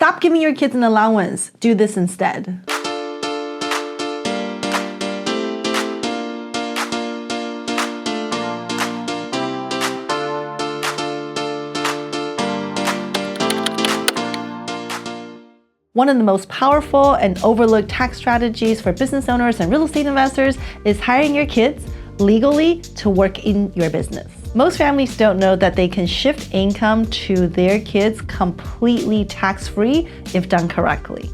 Stop giving your kids an allowance. Do this instead. One of the most powerful and overlooked tax strategies for business owners and real estate investors is hiring your kids legally to work in your business. Most families don't know that they can shift income to their kids completely tax-free if done correctly.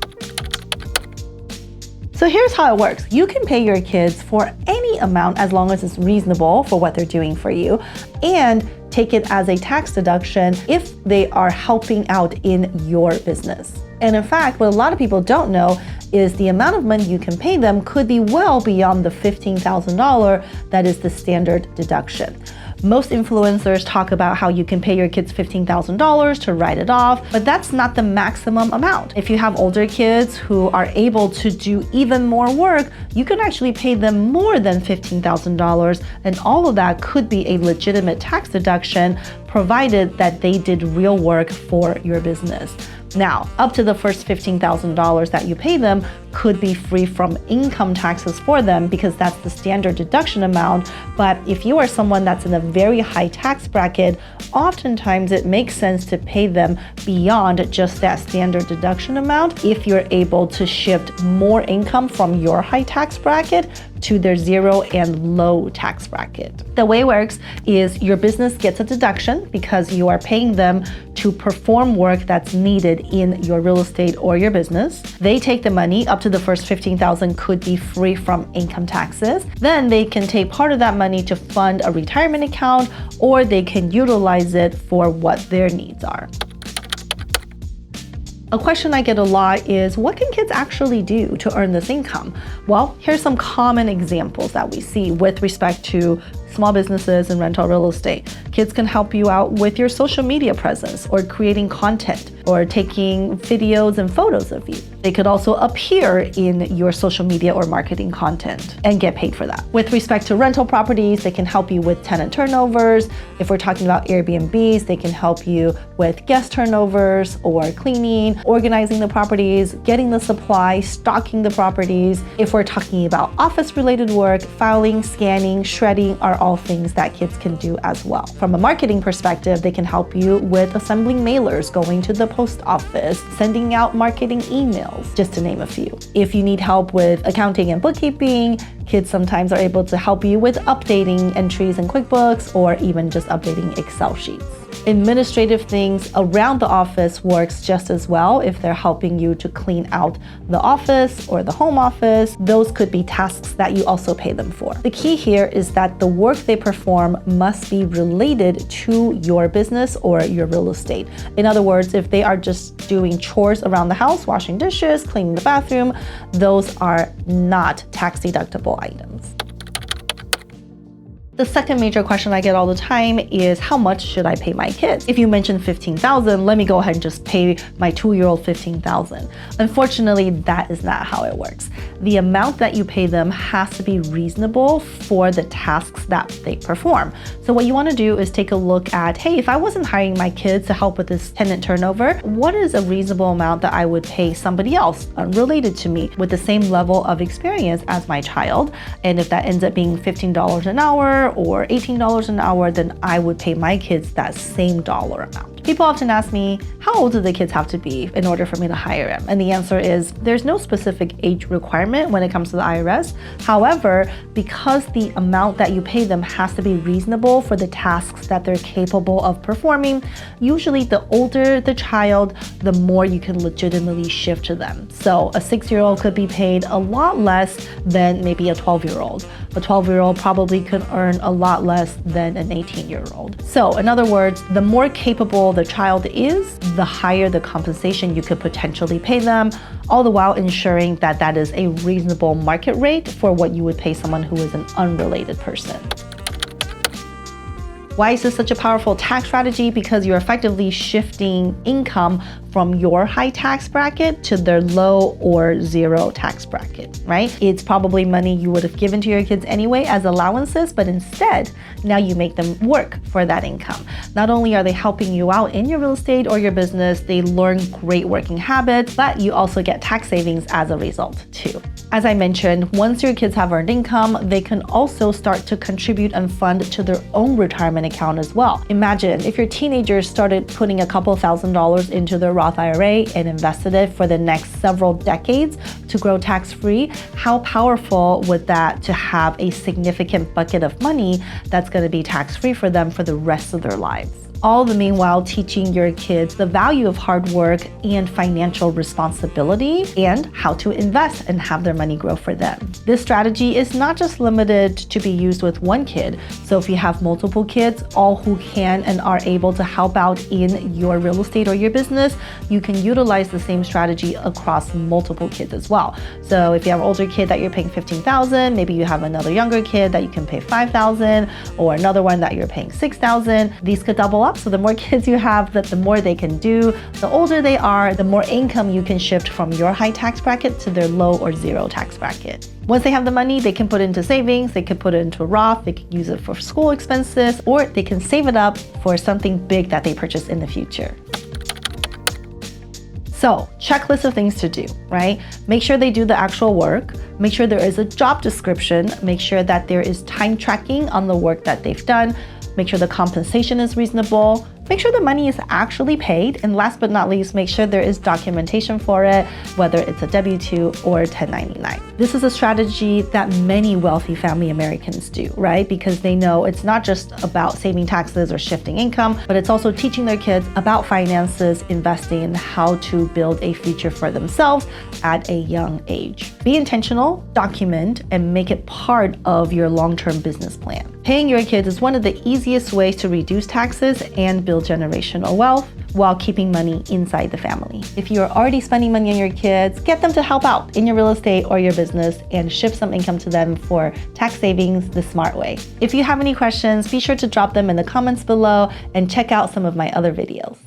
So here's how it works. You can pay your kids for any amount as long as it's reasonable for what they're doing for you, and take it as a tax deduction if they are helping out in your business. And in fact, what a lot of people don't know is the amount of money you can pay them could be well beyond the $15,000 that is the standard deduction. Most influencers talk about how you can pay your kids $15,000 to write it off, but that's not the maximum amount. If you have older kids who are able to do even more work, you can actually pay them more than $15,000, and all of that could be a legitimate tax deduction provided that they did real work for your business. Now, up to the first $15,000 that you pay them could be free from income taxes for them because that's the standard deduction amount. But if you are someone that's in a very high tax bracket, oftentimes it makes sense to pay them beyond just that standard deduction amount if you're able to shift more income from your high tax bracket to their zero and low tax bracket. The way it works is your business gets a deduction because you are paying them to perform work that's needed in your real estate or your business. They take the money, up to the first $15,000 could be free from income taxes. Then they can take part of that money to fund a retirement account, or they can utilize it for what their needs are. A question I get a lot is, what can kids actually do to earn this income? Well, here's some common examples that we see with respect to small businesses and rental real estate. Kids can help you out with your social media presence, or creating content, or taking videos and photos of you. They could also appear in your social media or marketing content and get paid for that. With respect to rental properties, they can help you with tenant turnovers. If we're talking about Airbnbs, they can help you with guest turnovers or cleaning, organizing the properties, getting the supply, stocking the properties. If we're talking about office-related work, filing, scanning, shredding are all things that kids can do as well. From a marketing perspective, they can help you with assembling mailers, going to the post office, sending out marketing emails, just to name a few. If you need help with accounting and bookkeeping, kids sometimes are able to help you with updating entries in QuickBooks, or even just updating Excel sheets. Administrative things around the office works just as well if they're helping you to clean out the office or the home office. Those could be tasks that you also pay them for. The key here is that the work they perform must be related to your business or your real estate. In other words, if they are just doing chores around the house, washing dishes, cleaning the bathroom, those are not tax deductible items. The second major question I get all the time is, how much should I pay my kids? If you mentioned $15,000, let me go ahead and just pay my 2-year-old $15,000. Unfortunately, that is not how it works. The amount that you pay them has to be reasonable for the tasks that they perform. So what you want to do is take a look at, hey, if I wasn't hiring my kids to help with this tenant turnover, what is a reasonable amount that I would pay somebody else unrelated to me with the same level of experience as my child? And if that ends up being $15 an hour or $18 an hour, then I would pay my kids that same dollar amount. People often ask me, how old do the kids have to be in order for me to hire them? And the answer is, there's no specific age requirement when it comes to the IRS. However, because the amount that you pay them has to be reasonable for the tasks that they're capable of performing, usually the older the child, the more you can legitimately shift to them. So a 6-year-old could be paid a lot less than maybe a 12-year-old. A 12-year-old probably could earn a lot less than an 18-year-old. So in other words, the more capable the child is, the higher the compensation you could potentially pay them, all the while ensuring that that is a reasonable market rate for what you would pay someone who is an unrelated person. Why is this such a powerful tax strategy? Because you're effectively shifting income from your high tax bracket to their low or zero tax bracket, right? It's probably money you would have given to your kids anyway as allowances, but instead, now you make them work for that income. Not only are they helping you out in your real estate or your business, they learn great working habits, but you also get tax savings as a result too. As I mentioned, once your kids have earned income, they can also start to contribute and fund to their own retirement account as well. Imagine if your teenagers started putting a couple $1,000s into their Roth IRA and invested it for the next several decades to grow tax-free, how powerful would that to have a significant bucket of money that's going to be tax-free for them for the rest of their lives? All the meanwhile teaching your kids the value of hard work and financial responsibility and how to invest and have their money grow for them. This strategy is not just limited to be used with one kid. So if you have multiple kids, all who can and are able to help out in your real estate or your business, you can utilize the same strategy across multiple kids as well. So if you have an older kid that you're paying $15,000, maybe you have another younger kid that you can pay $5,000 or another one that you're paying $6,000. These could double up. So the more kids you have, the more they can do. The older they are, the more income you can shift from your high tax bracket to their low or zero tax bracket. Once they have the money, they can put it into savings, they can put it into a Roth, they can use it for school expenses, or they can save it up for something big that they purchase in the future. So, checklist of things to do, right? Make sure they do the actual work. Make sure there is a job description. Make sure that there is time tracking on the work that they've done. Make sure the compensation is reasonable. Make sure the money is actually paid. And last but not least, make sure there is documentation for it, whether it's a W-2 or 1099. This is a strategy that many wealthy family Americans do, right? Because they know it's not just about saving taxes or shifting income, but it's also teaching their kids about finances, investing, and how to build a future for themselves at a young age. Be intentional, document, and make it part of your long-term business plan. Paying your kids is one of the easiest ways to reduce taxes and build generational wealth while keeping money inside the family. If you're already spending money on your kids, get them to help out in your real estate or your business and shift some income to them for tax savings the smart way. If you have any questions, be sure to drop them in the comments below and check out some of my other videos.